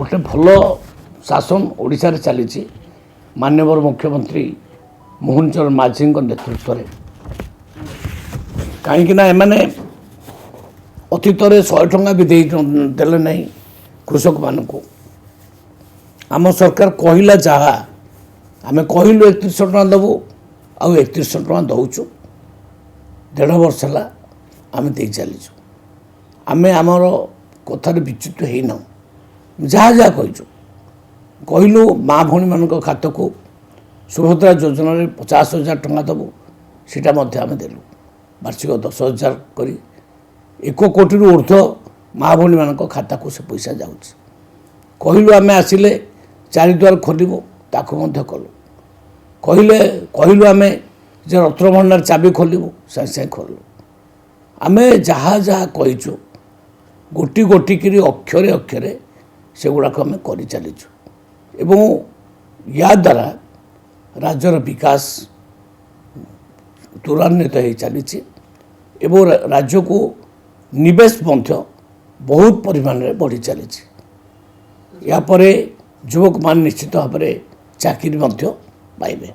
गोटे भल शासन ओडिशा रे चली माननीय मुख्यमंत्री मोहन चरण माझी नेतृत्व में कहीं एमाने अतीत 100 टंका भी देले नहीं कृषक मान को आम सरकार कहला जहाँ आम कहलु 3100 टका देवु आ 3100 टका दौचु 1.5 वर्ष है आम दे चलीचु आम आमर कथार विच्युत होना जहाँ जहाँ कहलु माँ भौणी मान खात को सुभद्रा योजना 50,000 टका देवु सीटा आम देलु वार्षिक 10,000 करी 1 कोटी ऊर्ध्व माँ भौणी मान खाता को से पैसा जाऊँच कहलु आम आसिले 4 द्वार खोलू ताकू कलु कहलु आम जे रत्न भंडार चाबी खोलू सागे सागे खोलु आम जहाँ जहाँ कहीचु गोटी गोटी करी अक्षरे अक्षरे से गुड़ाक आम कर चलीचु एवं या द्वारा राज्यर विकास त्वरान्वित हो चली एवं राज्य को निवेश बहुत परिमाण में बढ़ी चली या परे युवक मान निश्चित भाव में चाकरी पाइबे।